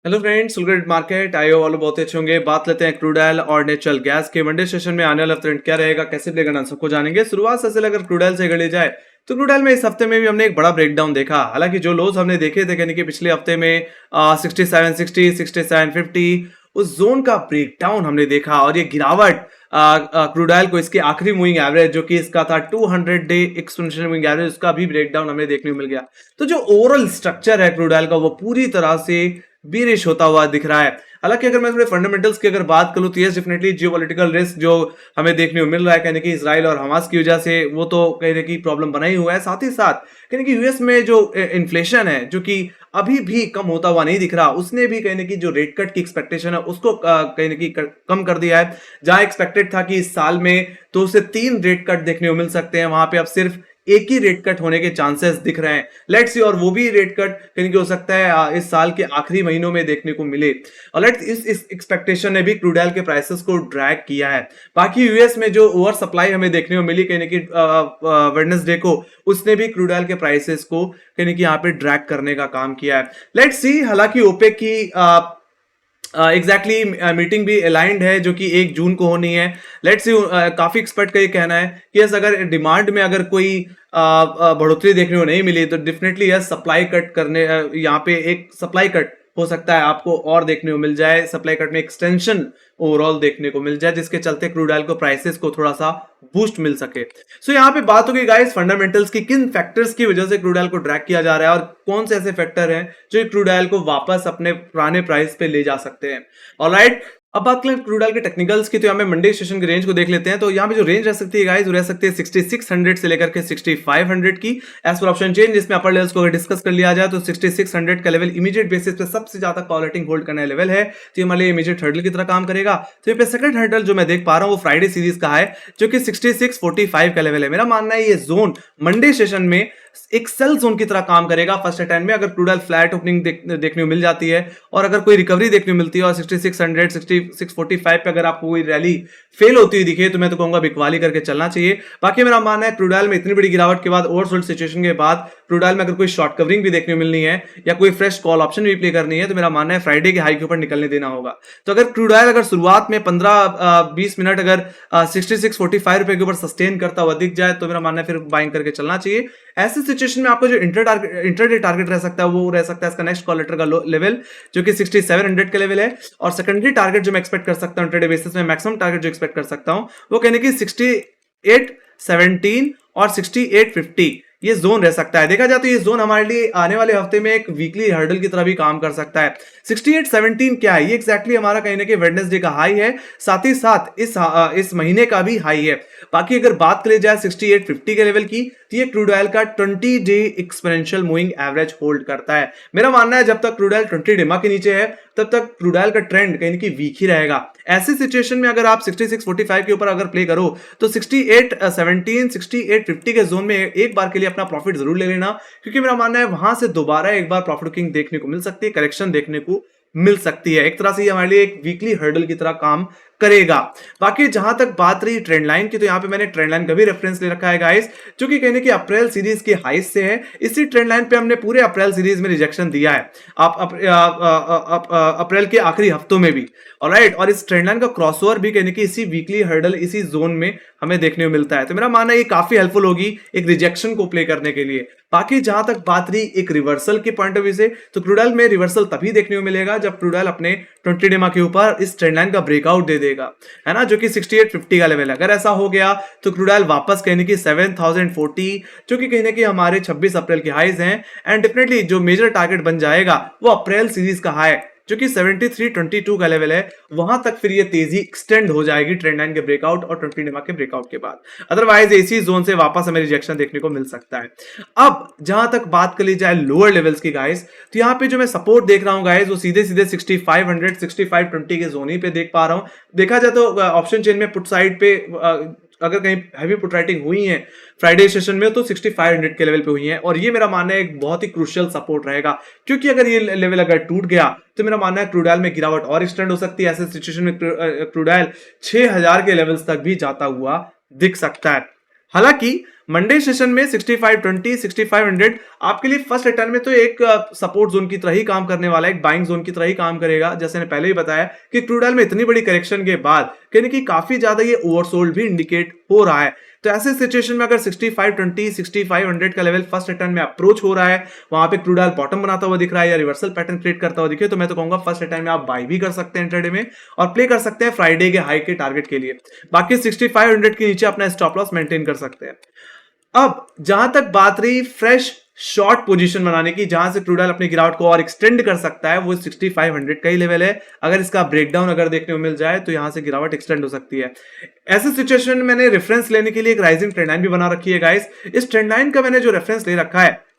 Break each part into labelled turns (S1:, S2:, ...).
S1: Hello friends, सुलगड market आए हो वालों बहुत अच्छे होंगे। बात लेते हैं क्रूड ऑयल और नेचुरल गैस के मंडे सेशन में आने वाला ट्रेंड क्या रहेगा, कैसे प्ले करना, सबको जानेंगे। शुरुआत से अगर क्रूड ऑयल से गढ़ी जाए तो क्रूड ऑयल में इस हफ्ते में भी हमने एक बड़ा ब्रेकडाउन देखा। हालांकि जो लोज हमने देखे थे यानी कि पिछले हफ्ते में 6760 6750 उस जोन का ब्रेकडाउन हमने देखा और ये गिरावट क्रूड ऑयल को इसके आखिरी मूविंग एवरेज जो कि इसका था 200 डे एक्सपोनेंशियल मूविंग एवरेज, उसका भी ब्रेकडाउन हमें देखने को मिल गया। तो जो ओवरऑल स्ट्रक्चर है क्रूड ऑयल का वो पूरी तरह से बीरिश होता हुआ दिख रहा है। हालांकि अगर मैं थोड़े फंडामेंटल्स की अगर बात करूं तो यस डेफिनेटली जियोपॉलिटिकल रिस्क जो हमें देखने को मिल रहा है कहने की इजराइल और हमास की वजह से, वो तो कहने की प्रॉब्लम बना ही हुआ है। साथ ही साथ कहने की यूएस में जो इन्फ्लेशन है जो कि अभी भी कम होता हुआ नहीं दिख रहा, उसने भी कहने की जो रेट कट की एक्सपेक्टेशन है उसको कहने की कम कर दिया है। जहां एक्सपेक्टेड था कि इस साल में 2 से 3 रेट कट देखने को मिल सकते हैं, वहां पे अब सिर्फ एक ही रेट कट होने के चांसेस दिख रहे हैं। लेट्स सी, और वो भी रेट कट कहीं हो सकता है इस साल के आखिरी महीनों में देखने को मिले। और लेट्स इस एक्सपेक्टेशन ने भी क्रूड ऑयल के प्राइसेस को ड्रैग किया है। बाकी यूएस में जो ओवर सप्लाई हमें देखने को मिली कहने की वेडनेसडे को, उसने भी क्रूड ऑयल के प्राइसेस को कहने की यहाँ पे ड्रैग करने का काम किया है। लेट्स सी, हालांकि ओपेक की एग्जैक्टली मीटिंग भी अलाइंड है जो कि 1 जून को होनी है। लेट्स सी, काफी एक्सपर्ट का ये कहना है कि यस, अगर डिमांड में अगर कोई बढ़ोतरी देखने को नहीं मिली तो डेफिनेटली यस सप्लाई कट करने, यहाँ पे एक सप्लाई कट हो सकता है आपको और देखने को मिल जाए। सप्लाई कट में एक्सटेंशन ओवरऑल देखने को मिल जाए जिसके चलते क्रूड ऑयल को प्राइसेस को थोड़ा सा बूस्ट मिल सके। सो यहाँ पे बात होगी गाइस फंडामेंटल्स की, किन फैक्टर्स की वजह से क्रूड ऑयल को ड्रैग किया जा रहा है और कौन से ऐसे फैक्टर हैं जो क्रूड ऑयल को वापस अपने पुराने प्राइस पे ले जा सकते हैं। ऑलराइट, अब बात करें क्रूड ऑयल के टेक्निकल्स की तो यहाँ पे मंडे सेशन की रेंज को देख लेते हैं। तो यहाँ पे जो रेंज रह सकती है गाइस वो रह सकती है 6600 से लेकर के 6500 की एज पर ऑप्शन चेंज। जिसमें अपर लेवल्स को अगर डिस्कस कर लिया जाए तो 6600 का लेवल इमीडिएट बेसिस पे सबसे ज्यादा कॉल रेटिंग होल्ड करने लेवल है, तो ये हमारे लिए इमीडिएट हर्डल की तरह काम करेगा। तो यहाँ पे सेकंड हर्डल जो मैं देख पा रहा हूँ वो फ्राइडे सीरीज का है जो कि 6645 का लेवल है। मेरा मानना है ये जोन मंडे सेशन में एक सेल जोन की तरह काम करेगा। फर्स्ट अटेम्प्ट में अगर क्रूड ऑयल फ्लैट ओपनिंग देखने को मिल जाती है और अगर कोई रिकवरी देखने को मिलती है और 6600 6645 पे अगर आपको कोई रैली फेल होती हुई दिखे तो मैं तो कहूंगा बिकवाली करके चलना चाहिए। बाकी मेरा मानना है क्रूड ऑयल में इतनी बड़ी गिरावट के बाद, ओवरसोल्ड सिचुएशन के बाद, क्रूड ऑयल में अगर कोई शॉर्ट कवरिंग भी देखने को मिलनी है या कोई फ्रेश कॉल ऑप्शन भी प्ले करनी है तो मेरा मानना है फ्राइडे के हाई के ऊपर निकलने देना होगा। तो अगर क्रूड ऑयल अगर शुरुआत में 15-20 मिनट अगर 6645 रुपए के ऊपर सस्टेन करता हुआ दिख जाए तो मेरा मानना है फिर बाइंग करके चलना चाहिए। ऐसी सिचुएशन में आपको जो इंटरडे टारगेट रह सकता है वो रह सकता है इसका नेक्स्ट कॉल लेटर का लेवल जो कि 6700 का लेवल है। और सेकेंडरी टारगेट जो मैं एक्सपेक्ट कर सकता हूं इंटरडे बेसिस में, मैक्सिमम टारगेट जो एक्सपेक्ट कर सकता हूं वो कहने की 6817 और 6850 ये जोन रह सकता है। देखा जाए तो ये जोन हमारे लिए आने वाले हफ्ते में एक वीकली हर्डल की तरह भी काम कर सकता है। 6817 क्या है, ये एक्जैक्टली हमारा कहीं ना कहीं वेडनेसडे का हाई है, साथ ही साथ इस महीने का भी हाई है। बाकी अगर बात करी जाए 6850 के लेवल की तो ये क्रूड ऑयल का 20 day exponential moving average hold करता है। मेरा मानना है जब तक क्रूड ऑयल 20 डेमा के नीचे है तब तक क्रूड ऑयल का ट्रेंड कहीं की वीक ही रहेगा। ऐसी सिचुएशन में अगर आप 6645 के ऊपर अगर प्ले करो तो 6817 6850 के जोन में एक बार के लिए अपना प्रॉफिट जरूर ले लेना, क्योंकि मेरा मानना है वहां से दोबारा एक बार प्रॉफिट बुकिंग देखने को मिल सकती है, करेक्शन देखने को मिल सकती है। एक तरह से ये हमारे लिए एक वीकली हर्डल की तरह काम करेगा। बाकी जहां तक बात रही ट्रेंड लाइन की तो यहाँ पे मैंने ट्रेंड लाइन का भी रेफरेंस ले रखा है गाइस, जो कि कहने की अप्रैल सीरीज की हाई से है। इसी ट्रेंड लाइन पे हमने पूरे अप्रैल सीरीज में रिजेक्शन दिया है अप्रैल के आखिरी हफ्तों में भी। ऑलराइट, और इस ट्रेंड लाइन का क्रॉसओवर भी कहने की इसी वीकली हर्डल इसी जोन में हमें देखने को मिलता है। तो मेरा मानना है ये काफी हेल्पफुल होगी एक रिजेक्शन को प्ले करने के लिए। बाकी जहां तक बात रही एक रिवर्सल के पॉइंट ऑफ व्यू से तो क्रूड ऑयल में रिवर्सल तभी देखने को मिलेगा जब क्रूड ऑयल अपने 20 डेमा के ऊपर इस ट्रेंड लाइन का ब्रेकआउट दे देगा, है ना, जो कि 6850 का लेवल है। अगर ऐसा हो गया तो क्रूड ऑयल वापस कहने की 7040 जो कि कहने की हमारे 26 अप्रैल के हाईज हैं, एंड डेफिनेटली जो मेजर टारगेट बन जाएगा वो अप्रैल सीरीज का हाई जो कि 7322 का लेवल है, वहां तक फिर ये तेजी एक्सटेंड हो जाएगी ट्रेंड लाइन के ब्रेकआउट और 20 डेमा के ब्रेकआउट के बाद। अदरवाइज इसी जोन से वापस हमें रिजेक्शन देखने को मिल सकता है। अब जहां तक बात कर ली जाए लोअर लेवल्स की गाइस, तो यहाँ पे जो मैं सपोर्ट देख रहा हूं गाइस वो सीधे सीधे 6500 6520 के जोन ही पे देख पा रहा हूं। देखा जाए तो ऑप्शन चेन में पुट साइड पे अगर कहीं हैवी पुट राइटिंग हुई है फ्राइडे सेशन में तो 6500 के लेवल पे हुई है, और ये मेरा मानना है एक बहुत ही क्रूशियल सपोर्ट रहेगा, क्योंकि अगर ये लेवल अगर टूट गया तो मेरा मानना है क्रूड ऑयल में गिरावट और एक्सटेंड हो सकती है। ऐसे सिचुएशन में क्रूड ऑयल 6000 के लेवल्स तक भी जाता हुआ दिख सकता है। हालांकि मंडे सेशन में 6520 6500 आपके लिए फर्स्ट अटेम्प्ट में तो एक सपोर्ट जोन की तरह ही काम करने वाला है, एक बाइंग जोन की तरह ही काम करेगा। जैसे मैंने पहले ही बताया कि क्रूड ऑयल में इतनी बड़ी करेक्शन के बाद यानी कि काफी ज्यादा ये ओवरसोल्ड भी इंडिकेट हो रहा है। तो ऐसे सिचुएशन में अगर 6520 6500 का लेवल फर्स्ट अटेम्प्ट में अप्रोच हो रहा है, वहां पे क्रूड ऑयल बॉटम बनाता हुआ दिख रहा है या रिवर्सल पैटर्न क्रिएट करता हुआ दिखे, तो मैं तो कहूंगा फर्स्ट अटेम्प्ट में आप बाय भी कर सकते हैं इंट्राडे में और प्ले कर सकते हैं फ्राइडे के हाई के टारगेट के लिए। बाकी 6500 के नीचे अपना स्टॉप लॉस मेंटेन कर सकते हैं। अब जहां तक बात रही फ्रेश शॉर्ट पोजीशन बनाने की, जहां से क्रूड ऑयल अपनी गिरावट को और एक्सटेंड कर सकता है, वो 6500 का ही लेवल है। अगर इसका ब्रेकडाउन अगर देखने को मिल जाए तो यहां से गिरावट एक्सटेंड हो सकती है। ऐसे सिचुएशन में मैंने रेफरेंस लेने के लिए एक राइजिंग ट्रेंड लाइन भी बना रखी है गाइस। इस ट्रेंड लाइन का मैंने जो रेफरेंस ले रखा है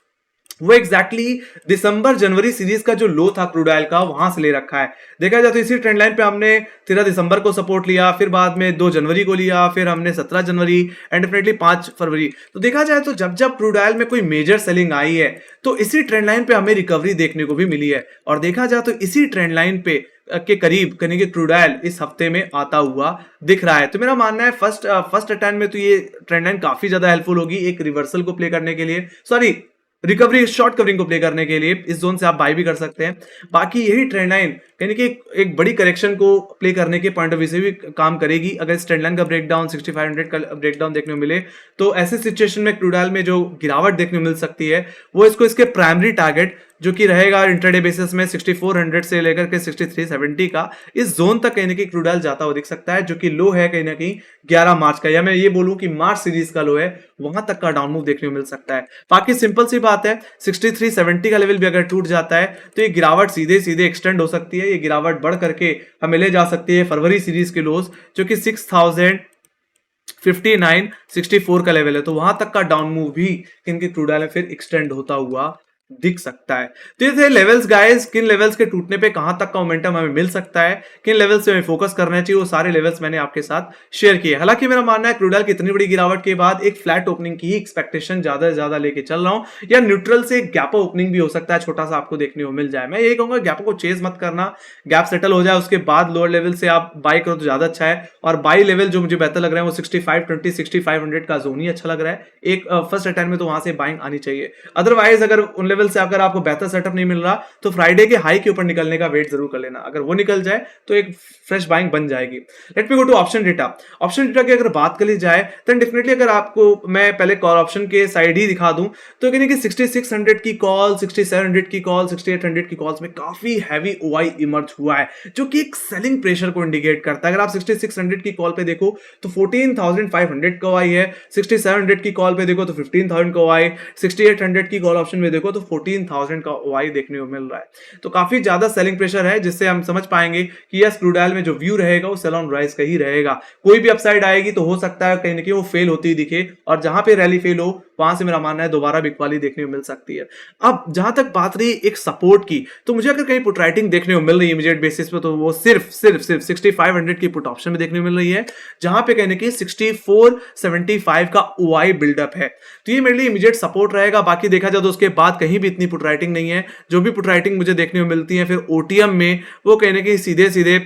S1: वो एग्जैक्टली दिसंबर जनवरी सीरीज का जो लो था क्रूड ऑयल का, वहां से ले रखा है। देखा जाए तो इसी ट्रेंड लाइन पे हमने 13 दिसंबर को सपोर्ट लिया, फिर बाद में 2 जनवरी को लिया, फिर हमने 17 जनवरी एंड डेफिनेटली 5 फरवरी। तो देखा जाए तो जब जब क्रूड ऑयल में कोई मेजर सेलिंग आई है तो इसी ट्रेंड लाइन पे हमें रिकवरी देखने को भी मिली है। और देखा जाए तो इसी ट्रेंड लाइन पे के करीब कहीं कि क्रूड ऑयल इस हफ्ते में आता हुआ दिख रहा है। तो मेरा मानना है फर्स्ट अटेम्प्ट में तो ये ट्रेंड लाइन काफी ज्यादा हेल्पफुल होगी एक रिवर्सल को प्ले करने के लिए, सॉरी रिकवरी शॉर्ट कवरिंग को प्ले करने के लिए। इस जोन से आप बाय भी कर सकते हैं। बाकी यही ट्रेंड लाइन यानी कि एक बड़ी करेक्शन को प्ले करने के पॉइंट ऑफ व्यू से भी काम करेगी। अगर इस ट्रेंड लाइन का ब्रेकडाउन 6500 का ब्रेकडाउन देखने को मिले तो ऐसे सिचुएशन में क्रूड ऑयल में जो गिरावट देखने को मिल सकती है वो इसको इसके प्राइमरी टारगेट जो कि रहेगा इंट्राडे बेसिस में 6400 से लेकर के 6370 का, इस जोन तक कहीं ना कहीं क्रूड ऑयल जाता हुआ दिख सकता है, जो कि लो है कहीं ना कहीं 11 मार्च का, या मैं ये बोलूं कि मार्च सीरीज का लो है, वहां तक का डाउन मूव देखने को मिल सकता है। बाकी सिंपल सी बात है 6370 का लेवल भी अगर टूट जाता है तो ये गिरावट सीधे सीधे एक्सटेंड हो सकती है। ये गिरावट बढ़ करके हमें ले जा सकती है फरवरी सीरीज के लोज जो कि 6059-64 का लेवल है। तो वहां तक का डाउन मूव भी इनके क्रूड ऑयल में फिर एक्सटेंड होता हुआ दिख सकता है। तो ये थे लेवल्स गाइस, किन लेवल्स के टूटने पे कहां तक का मोमेंटम हमें मिल सकता है, किन लेवल्स पे हमें फोकस करना चाहिए, वो सारे लेवल्स मैंने आपके साथ शेयर किए। हालांकि मेरा मानना है क्रूड ऑयल की इतनी बड़ी गिरावट के बाद एक फ्लैट ओपनिंग की ही एक्सपेक्टेशन ज्यादा से ज्यादा लेके चल रहा हूं, या न्यूट्रल से एक गैप ओपनिंग भी हो सकता है, छोटा सा आपको देखने को मिल जाए। मैं यही कहूंगा गैप को चेज मत करना, गैप सेटल हो जाए उसके बाद लोअर लेवल से आप बाय करो तो ज्यादा अच्छा है। और बाय लेवल जो मुझे बेहतर लग रहा है वो 6520 6500 का जोन ही अच्छा लग रहा है। एक फर्स्ट अटेम्प्ट में तो वहां से बाइंग आनी चाहिए। अदरवाइज अगर उन लेवल से अगर आपको सेटअप नहीं मिल रहा तो फ्राइडे के हाई के ऊपर निकलने का वेट जरूर कर लेना। अगर वो निकल जाए तो एक फ्रेश बाइंग बन जाएगी। Let me go to option data. Option data की अगर बात कर ली जाए तो डेफिनेटली अगर आपको मैं पहले कॉल ऑप्शन के साइड ही दिखा दूं तो कहने कि 6600 की कॉल, 6700 की कॉल, 6800 की कॉल्स में काफी हैवी ओआई इमर्ज हुआ है, जो कि एक सेलिंग प्रेशर को इंडिकेट करता है। अगर आप 6600 की कॉल पे देखो तो 14500 का ओआई है, 6700 की कॉल पे देखो तो 15000 का ओआई, 6800 की कॉल ऑप्शन में देखो तो 14000 का ओआई देखने को मिल रहा है। तो काफी ज्यादा सेलिंग प्रेशर है, जिससे हम समझ पाएंगे कि यस क्रूड ऑयल में जो व्यू रहेगा वो सेल ऑन राइज का ही रहेगा। कोई भी अपसाइड आएगी तो हो सकता है कहीं ना कहीं वो फेल होती दिखे, और जहां पे रैली फेल हो वहां से मेरा मानना है दोबारा बिकवाली देखने को मिल सकती है। अब जहां तक बात रही एक सपोर्ट की, तो मुझे अगर कहीं पुट राइटिंग देखने को मिल रही है इमीडिएट बेसिस पे तो वो सिर्फ 6500 की पुट ऑप्शन में देखने को मिल रही है, जहां पे कहने की 6475 का ओआई बिल्डअप है। तो ये मेरे लिए इमीडिएट सपोर्ट रहेगा। बाकी देखा जाए तो उसके बाद कहीं भी इतनी पुट राइटिंग नहीं है। जो भी पुट राइटिंग मुझे देखने को मिलती है फिर ओटीएम में वो कहने की सीधे सीधे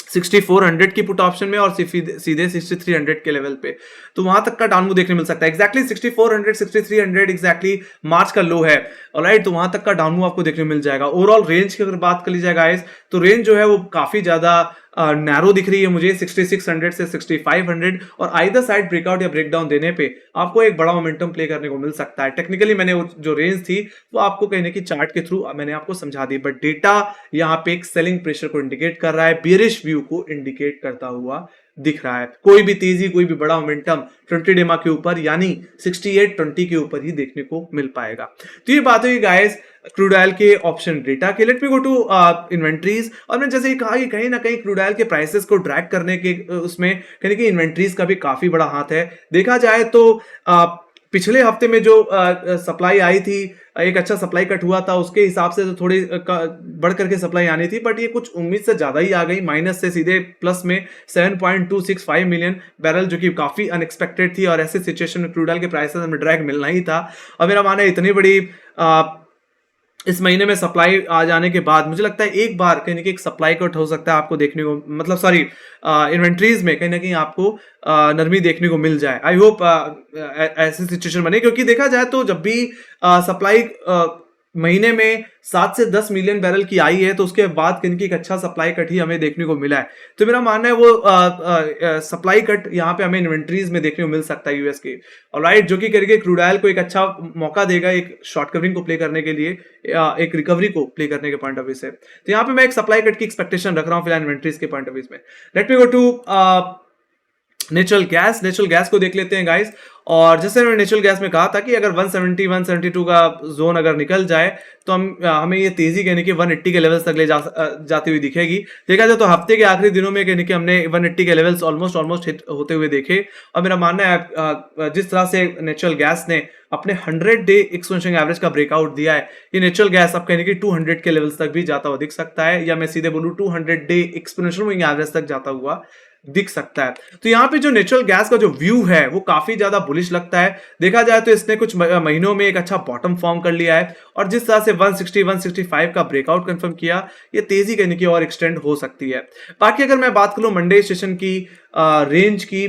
S1: 6400 की पुट ऑप्शन में और सीधे 6300 के लेवल पे, तो वहां तक का डाउन मूव देखने मिल सकता है। एक्जैक्टली 6400 6300 एक्जैक्टली मार्च का लो है, ऑलराइट, तो वहां तक का डाउन मूव आपको देखने मिल जाएगा। ओवरऑल रेंज की अगर बात कर ली जाए गाइस तो रेंज जो है वो काफी ज्यादा नैरो दिख रही है मुझे 6600 से 6500, और आइदर साइड ब्रेकआउट या ब्रेकडाउन देने पे आपको एक बड़ा मोमेंटम प्ले करने को मिल सकता है। टेक्निकली मैंने जो रेंज थी वो आपको कहने की चार्ट के थ्रू मैंने आपको समझा दी, बट डेटा यहाँ पे एक सेलिंग प्रेशर को इंडिकेट कर रहा है, बियरिश व्यू को इंडिकेट करता हुआ दिख रहा है। कोई भी तेजी कोई भी बड़ा मोमेंटम 20 डेमा के ऊपर यानी 6820 के ऊपर ही देखने को मिल पाएगा। तो ये बात हुई गाइस क्रूड ऑयल के ऑप्शन डेटा के। Let me go to inventories. और मैंने जैसे कहा कि कहीं ना कहीं क्रूड ऑयल के प्राइसेस को ड्रैग करने के उसमें कहीं कि इन्वेंट्रीज का भी काफी बड़ा हाथ है। देखा जाए तो पिछले हफ्ते में जो सप्लाई आई थी, एक अच्छा सप्लाई कट हुआ था, उसके हिसाब से तो थोड़ी बढ़ करके सप्लाई आनी थी, बट ये कुछ उम्मीद से ज्यादा ही आ गई, माइनस से सीधे प्लस में 7.265 मिलियन बैरल, जो कि काफी अनएक्सपेक्टेड थी। और ऐसे सिचुएशन में क्रूड ऑयल के प्राइसेस में ड्रैग मिलना ही था। और मेरा मानना है इतनी बड़ी इस महीने में सप्लाई आ जाने के बाद मुझे लगता है एक बार कहीं ना कहीं एक सप्लाई कट हो सकता है आपको देखने को, मतलब सॉरी इन्वेंट्रीज में कहीं ना कहीं आपको नरमी देखने को मिल जाए। आई होप ऐसी सिचुएशन बने, क्योंकि देखा जाए तो जब भी सप्लाई महीने में 7 से 10 मिलियन बैरल की आई है तो उसके बाद कहीं एक अच्छा सप्लाई कट ही हमें देखने को मिला है। तो मेरा मानना है वो सप्लाई कट यहाँ पे हमें इन्वेंट्रीज में देखने को मिल सकता है यूएस के, ऑलराइट, जो कि करके क्रूड ऑयल को एक अच्छा मौका देगा एक शॉर्ट कवरिंग को प्ले करने के लिए, एक रिकवरी को प्ले करने के पॉइंट ऑफ व्यू से। तो यहाँ पे मैं एक सप्लाई कट की एक्सपेक्टेशन रख रहा हूँ फिलहाल इन्वेंट्रीज के पॉइंट ऑफ व्यू में। Let me go to natural gas को देख लेते हैं गाइस। और जैसे मैंने नेचुरल गैस में कहा था कि अगर 170 172 का जोन अगर निकल जाए तो हमें ये तेजी कहने की 180 के लेवल्स तक ले जाती हुई दिखेगी। देखा जाए तो हफ्ते के आखिरी दिनों में कहने की हमने 180 के लेवल्स ऑलमोस्ट हिट होते हुए देखे। और मेरा मानना है जिस तरह से नेचुरल गैस ने अपने 100 डे एक्सपोनेंशियल एवरेज का ब्रेकआउट दिया है, ये नेचुरल गैस अब कहने की 200 के लेवल्स तक भी जाता हुआ दिख सकता है, या मैं सीधे बोलूं 200 डे एक्सपोनेंशियल मूविंग एवरेज तक जाता हुआ दिख सकता है। तो यहाँ पे जो नेचुरल गैस का जो व्यू है वो काफी ज्यादा बुलिश लगता है। देखा जाए तो इसने कुछ महीनों में एक अच्छा बॉटम फॉर्म कर लिया है, और जिस तरह से 160 165 का ब्रेकआउट कंफर्म किया, ये तेजी करने की और एक्सटेंड हो सकती है। बाकी अगर मैं बात करूं मंडे सेशन की रेंज की,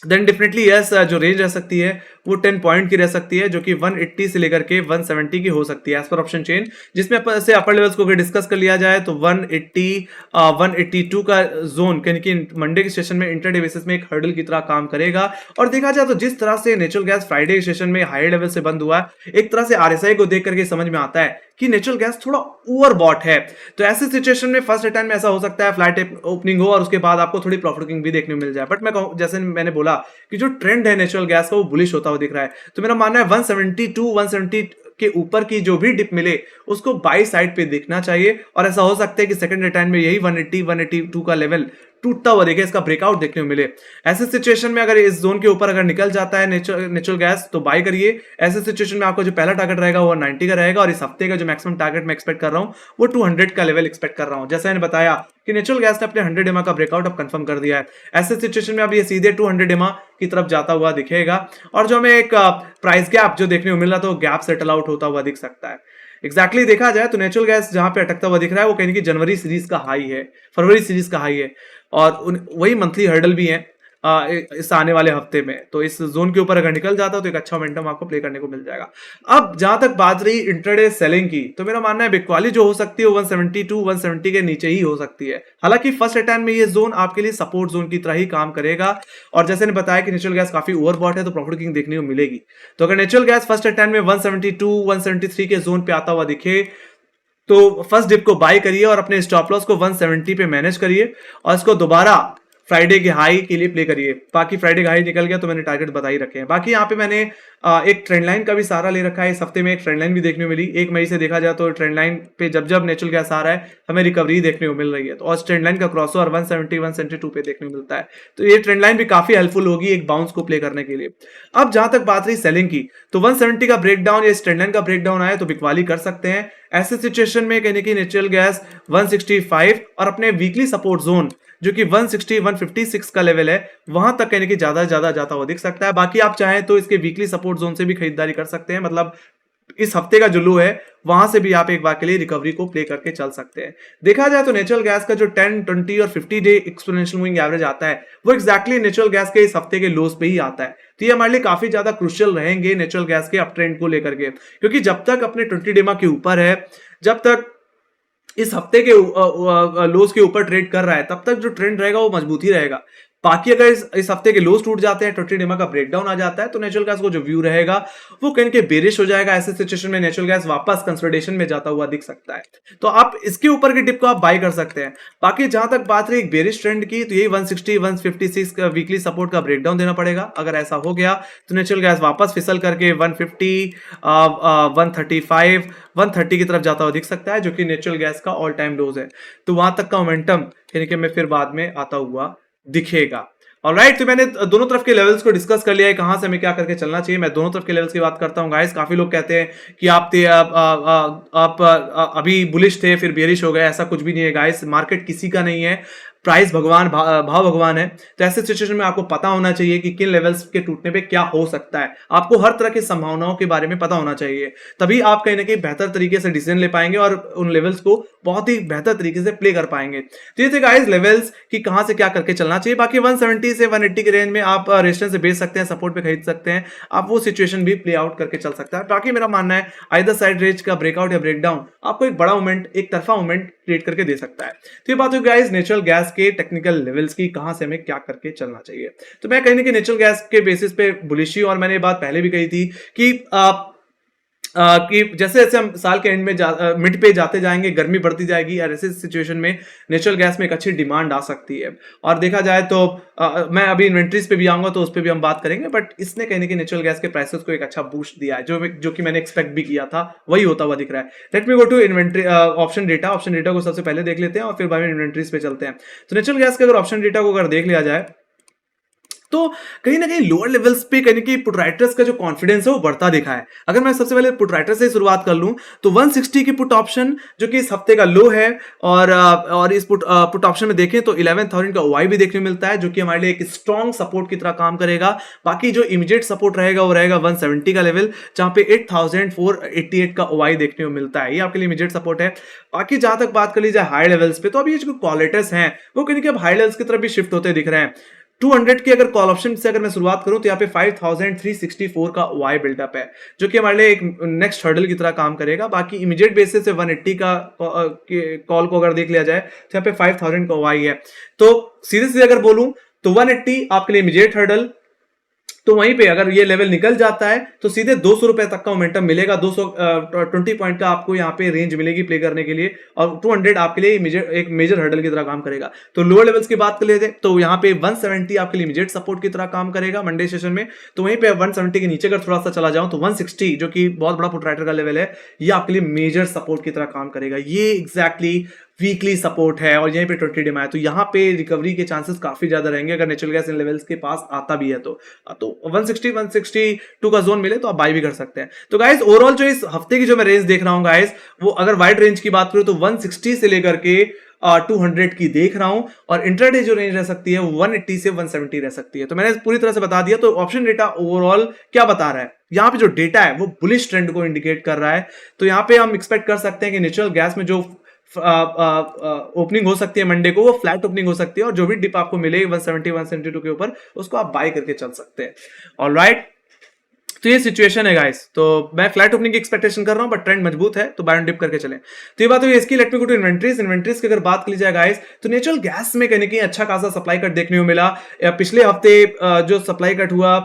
S1: देन डेफिनेटली यस, जो रेंज रह सकती है वो 10 पॉइंट की रह सकती है, जो कि 180 से लेकर के 170 की हो सकती है एज पर ऑप्शन चेन, जिसमें से अपर लेवल्स को अगर डिस्कस कर लिया जाए तो 180 182 का जोन कहीं कि मंडे के सेशन में इंटरडे बेसिस में एक हर्डल की तरह काम करेगा। और देखा जाए तो जिस तरह से नेचुरल गैस फ्राइडे के सेशन में हाई लेवल से बंद हुआ है, एक तरह से आरएसआई को देख करके समझ में आता है कि नेचुरल गैस थोड़ा ओवरबॉट है। तो ऐसे सिचुएशन में फर्स्ट अटैम्प्ट में ऐसा हो सकता है फ्लैट ओपनिंग हो और उसके बाद आपको थोड़ी प्रॉफिट बुकिंग भी देखने को मिल जाए। बट मैं जैसे मैंने बोला कि जो ट्रेंड है नेचुरल गैस का वो बुलिश होता हुआ दिख रहा है। तो मेरा मानना है 172 170 के ऊपर की जो भी डिप मिले उसको बाई साइड पे देखना चाहिए, और ऐसा हो सकता है कि सेकंड अटैम्प्ट में यही 180 182 का लेवल टूटता हुआ देखे, इसका ब्रेकआउट देखने को मिले। ऐसे सिचुएशन में अगर इस जोन के ऊपर अगर निकल जाता है नेचुरल गैस तो बाय करिए। ऐसे सिचुएशन में आपको जो पहला टारगेट रहेगा वो 90 का रहेगा, और इस हफ्ते का जो मैक्सिमम टारगेट मैं एक्सपेक्ट कर रहा हूं वो 200 का लेवल एक्सपेक्ट कर रहा हूं। जैसा मैंने बताया कि नेचुरल गैस ने अपने 100 एमआ का ब्रेकआउट अब कंफर्म कर दिया है। ऐसे सिचुएशन में अब ये सीधे 200 एमआ की तरफ जाता हुआ दिखेगा, और जो हमें एक प्राइस गैप जो देखने को मिल रहा था वो गैप सेटल आउट होता हुआ दिख सकता है। एग्जैक्टली देखा जाए तो नेचुरल गैस जहां पे अटकता हुआ दिख रहा है वो कहीं कि जनवरी सीरीज का हाई है, फरवरी सीरीज का हाई है, और वही मंथली हर्डल भी है इस आने वाले हफ्ते में। तो इस जोन के ऊपर अगर निकल जाता तो एक अच्छा मोमेंटम आपको प्ले करने को मिल जाएगा। अब जहां तक बात रही इंट्राडे सेलिंग की, तो मेरा मानना है बिटकॉइन जो हो सकती है 172 170 के नीचे ही हो सकती है। हालांकि फर्स्ट अटैम्प्ट में ये जोन आपके लिए सपोर्ट जोन की तरह ही काम करेगा, और जैसे ने बताया कि नेचुरल गैस काफी ओवरबॉट है तो प्रॉफिट बुकिंग देखने को मिलेगी। तो अगर नेचुरल गैस फर्स्ट अटैम्प्ट में 172 173 के जोन पे आता हुआ दिखे तो फर्स्ट डिप को बाय करिए और अपने स्टॉप लॉस को 170 पे मैनेज करिए, और इसको दोबारा फ्राइडे के हाई के लिए प्ले करिए। बाकी फ्राइडे का हाई निकल गया तो मैंने टारगेट बता ही रखे हैं। बाकी यहाँ पे मैंने एक ट्रेंड लाइन का भी सहारा ले रखा है। इस हफ्ते में एक ट्रेंड लाइन भी देखने को मिली 1 मई से। देखा जाए तो ट्रेंड लाइन पे जब जब नेचुरल गैस आ रहा है हमें रिकवरी देखने को मिल रही है, तो और ट्रेंड लाइन का क्रॉसओवर 170 172 पे देखने को मिलता है। तो ये ट्रेंड लाइन भी काफी हेल्पफुल होगी एक बाउंस को प्ले करने के लिए। अब जहां तक बात रही सेलिंग की, तो 170 का ब्रेकडाउन या इस ट्रेंड लाइन का ब्रेकडाउन आए तो बिकवाली कर सकते हैं। ऐसे सिचुएशन में कहने की नेचुरल गैस 165 और अपने वीकली सपोर्ट जोन जो कि 160 156 का लेवल है वहां तक कहने की ज्यादा जाता हुआ दिख सकता है। बाकी आप चाहें तो इसके वीकली सपोर्ट जोन से भी खरीदारी कर सकते हैं, मतलब इस हफ्ते का जो लो है वहां से भी आप एक बार के लिए रिकवरी को प्ले करके चल सकते हैं। देखा जाए तो नेचुरल गैस का जो 10 20 और 50 डे एक्सपोनेंशियल मूविंग एवरेज आता है वो एक्जैक्टली नेचुरल गैस के इस हफ्ते के लोस पे ही आता है। तो ये हमारे लिए काफी ज्यादा क्रुशियल रहेंगे नेचुरल गैस के अप ट्रेंड को लेकर के, क्योंकि जब तक अपने 20 डेमा के ऊपर है, जब तक इस हफ्ते के लोस के ऊपर ट्रेड कर रहा है, तब तक जो ट्रेंड रहेगा वो मजबूत ही रहेगा। बाकी अगर इस हफ्ते के लोस टूट जाते हैं, 20 डेमा का ब्रेकडाउन आ जाता है, तो नेचुरल गैस को जो व्यू रहेगा वो कहीं के बेरिश हो जाएगा। ऐसे सिचुएशन में नेचुरल गैस वापस कंसोलिडेशन में जाता हुआ दिख सकता है, तो आप इसके ऊपर की डिप को आप बाय कर सकते हैं। बाकी जहां तक बात रही एक बेरिश ट्रेंड की, तो यही 160 156 का वीकली सपोर्ट का ब्रेकडाउन देना पड़ेगा। अगर ऐसा हो गया तो नेचुरल गैस वापस फिसल करके 150 135 130 की तरफ जाता हुआ दिख सकता है, जो कि नेचुरल गैस का ऑल टाइम लोज है। तो वहां तक का मोमेंटम यानी कि मैं फिर बाद में आता हुआ दिखेगा। ऑलराइट, तो मैंने दोनों तरफ के लेवल्स को डिस्कस कर लिया है, कहां से हमें क्या करके चलना चाहिए। मैं दोनों तरफ के लेवल्स की बात करता हूं गाइस। काफी लोग कहते हैं कि आप अभी बुलिश थे फिर बेरिश हो गए, ऐसा कुछ भी नहीं है गाइस। मार्केट किसी का नहीं है, प्राइस भगवान भाव भगवान है, तो ऐसे सिचुएशन में आपको पता होना चाहिए कि किन लेवल्स के टूटने पे क्या हो सकता है। आपको हर तरह की संभावनाओं के बारे में पता होना चाहिए, तभी आप कहीं ना कहीं बेहतर तरीके से डिसीजन ले पाएंगे और उन लेवल्स को बहुत ही बेहतर तरीके से प्ले कर पाएंगे। तो ये थे गाइस लेवल्स कि कहां से क्या करके चलना चाहिए। बाकी 170 से 180 के रेंज में आप रेजिस्टेंस से बेच सकते हैं, सपोर्ट पे खरीद सकते हैं, आप वो सिचुएशन भी प्ले आउट करके चल सकता है। बाकी मेरा मानना है आइदर साइड रेंज का ब्रेकआउट या ब्रेकडाउन आपको एक बड़ा मूवमेंट, एक तरफा मूवमेंट क्रिएट करके दे सकता है। तो ये बात हो गाइस नेचुरल गैस के टेक्निकल लेवल्स की, कहां से हमें क्या करके चलना चाहिए। तो मैं कहीं ना कहीं नेचुरल गैस के बेसिस पे बुलिश हूं, और मैंने ये बात पहले भी कही थी कि जैसे जैसे हम साल के एंड में मिड पे जाते जाएंगे, गर्मी बढ़ती जाएगी, और ऐसे सिचुएशन में नेचुरल गैस में एक अच्छी डिमांड आ सकती है। और देखा जाए तो मैं अभी इन्वेंट्रीज पे भी आऊंगा तो उस पर भी हम बात करेंगे, बट इसने कहीं ना कहीं नेचुरल गैस के प्राइसेस को एक अच्छा बूस्ट दिया है, जो कि मैंने एक्सपेक्ट भी किया था, वही होता हुआ दिख रहा है। Let me go to inventory option data को सबसे पहले देख लेते हैं और फिर बाद में इन्वेंट्रीज पे चलते हैं। तो नेचुरल गैस के अगर ऑप्शन डेटा को अगर देख लिया जाए तो कहीं ना कहीं लोअर लेवल्स पे कहीं ना कहीं पुट राइटर्स का जो कॉन्फिडेंस है वो बढ़ता दिखा है। अगर मैं सबसे पहले पुट राइटर से शुरुआत कर लूं तो 160 की पुट ऑप्शन जो कि इस हफ्ते का लो है, और इस पुट ऑप्शन में देखें तो 11,000 का ओवाई भी देखने को मिलता है, जो कि हमारे लिए एक स्ट्रॉन्ग सपोर्ट की तरह काम करेगा। बाकी जो इमीडिएट सपोर्ट रहेगा वो रहेगा 170 का लेवल, जहां पे 8,488 का ओवाई देखने को मिलता है, ये आपके लिए इमीडिएट सपोर्ट है। बाकी जहां तक बात कर ली जाए हाई लेवल्स पे, तो अभी ये जो कॉलेटर्स हैं वो कहीं अब हाई लेवल्स की तरफ भी शिफ्ट होते दिख रहे हैं। 200 की अगर कॉल ऑप्शन से अगर मैं शुरुआत करूं तो यहाँ पे 5,364 का वाई बिल्डअप है, जो कि हमारे लिए एक नेक्स्ट हर्डल की तरह काम करेगा। बाकी इमीडिएट बेसिस से 180 का कॉल को अगर देख लिया जाए तो यहाँ पे 5,000 का वाई है। तो सीधे सीधे अगर बोलूं तो 180 आपके लिए इमीडिएट हर्डल, तो वहीं पे अगर ये लेवल निकल जाता है तो सीधे 200 रुपए तक का मोमेंटम मिलेगा, 220 पॉइंट का आपको यहाँ पे रेंज मिलेगी प्ले करने के लिए, और 200 आपके लिए एक मेजर हर्डल की तरह काम करेगा। तो लोअर लेवल्स की बात कर लेते हैं तो यहाँ पे 170 आपके लिए इमीडिएट सपोर्ट की तरह काम करेगा मंडे सेशन में। तो वहीं पे 170 के नीचे अगर थोड़ा सा चला जाऊं तो 160 जो कि बहुत बड़ा पुट राइटर का लेवल है, ये आपके लिए मेजर सपोर्ट की तरह काम करेगा। ये एग्जैक्टली वीकली सपोर्ट है और यहीं पे 20 डिमा है, तो यहाँ पे रिकवरी के चांसेस काफी ज्यादा रहेंगे अगर नेचुरल गैस इन लेवल्स के पास आता भी है तो 162 का जोन मिले तो आप बाय भी कर सकते हैं। तो गाइस ओवरऑल जो इस हफ्ते की जो मैं रेंज देख रहा हूं गाइस, वो अगर वाइड रेंज की बात करूं तो 160 से लेकर के 200 की देख रहा हूं, और इंट्राडे जो रेंज रह सकती है वो 180 से 170 रह सकती है। तो मैंने पूरी तरह से बता दिया। तो ऑप्शन डेटा ओवरऑल क्या बता रहा है, यहाँ पे जो डेटा है वो बुलिश ट्रेंड को इंडिकेट कर रहा है। तो यहाँ पे हम एक्सपेक्ट कर सकते हैं कि नेचुरल गैस में जो ओपनिंग हो सकती है मंडे को वो फ्लैट ओपनिंग हो सकती है, और जो भी डिप आपको मिलेगी 170 172 के ऊपर उसको आप बाय करके चल सकते हैं। ऑलराइट, तो ये सिचुएशन है गाइस। तो मैं फ्लैट ओपनिंग की एक्सपेक्टेशन कर रहा हूं, बट ट्रेंड मजबूत है तो बाय ऑन डिप करके चलें। तो ये बात हुई इसकी। Let me go to inventories की अगर बात की जाए गाइस, तो नेचुरल गैस में कहीं ना कहीं अच्छा खासा सप्लाई कट देखने को मिला। पिछले हफ्ते जो सप्लाई कट हुआ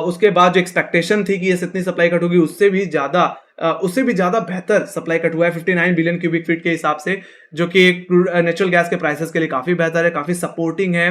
S1: उसके बाद जो एक्सपेक्टेशन थी कि ये इतनी सप्लाई कट होगी, उससे भी ज्यादा बेहतर सप्लाई कट हुआ है 59 बिलियन क्यूबिक फीट के हिसाब से, जो कि नेचुरल गैस के प्राइसेस के लिए काफी बेहतर है, काफी सपोर्टिंग है।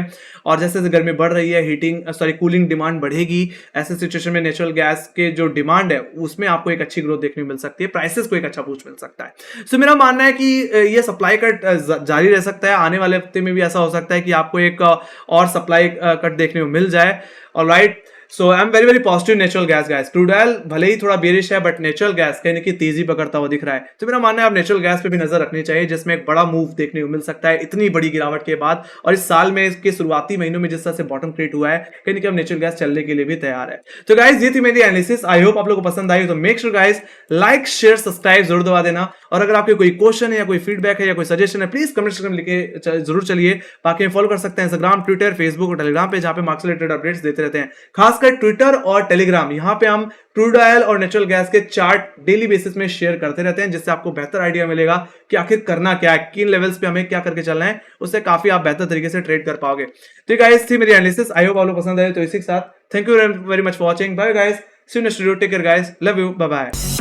S1: और जैसे जैसे गर्मी बढ़ रही है कूलिंग डिमांड बढ़ेगी, ऐसे सिचुएशन में नेचुरल गैस के जो डिमांड है उसमें आपको एक अच्छी ग्रोथ देखने को मिल सकती है, प्राइसेस को एक अच्छा बूस्ट मिल सकता है। सो मेरा मानना है कि ये सप्लाई कट जारी रह सकता है, आने वाले हफ्ते में भी ऐसा हो सकता है कि आपको एक और सप्लाई कट देखने को मिल जाए। Alright, so I am very very positive natural gas guys. Crude oil भले ही थोड़ा बेरिश है, बट नेचुरल गैस कहीं ना कहीं तेजी पकड़ता हुआ दिख रहा है। तो मेरा मानना है आप नेचुरल गैस पे भी नजर रखनी चाहिए, जिसमें एक बड़ा मूव देखने को मिल सकता है इतनी बड़ी गिरावट के बाद, और इस साल में इसके शुरुआती महीनों में जिस तरह से बॉटम क्रिएट हुआ है, कहीं ना कहीं अब नेचुरल गैस चलने के लिए भी तैयार है। तो गाइस ये थी मेरी एनालिसिस, आई होप आप लोगों को पसंद आई। तो make sure guys like share subscribe जरूर दबा देना, और अगर आपके कोई क्वेश्चन है या कोई फीडबैक है या कोई सजेशन है, प्लीज कमेंट सेक्शन में लिखे जरूर चलिए। बाकी फॉलो कर सकते हैं इंस्टाग्राम, ट्विटर, फेसबुक और टेलीग्राम पे, जहां पे मार्केट रिलेटेड अपडेट्स देते रहते हैं, खासकर ट्विटर और टेलीग्राम। यहाँ पे हम क्रूड ऑयल और नेचुरल गैस के चार्ट डेली बेसिस में शेयर करते रहते हैं, जिससे आपको बेहतर आइडिया मिलेगा कि आखिर करना क्या है, किन लेवल्स पे हमें क्या करके चलना है, उससे काफी आप बेहतर तरीके से ट्रेड कर पाओगे। तो गाइस थी मेरी एनालिसिस, आई होप आप लोग पसंद आए। तो इसी के साथ thank you very much for watching, bye guys, see you next video, take care guys, love you, bye bye.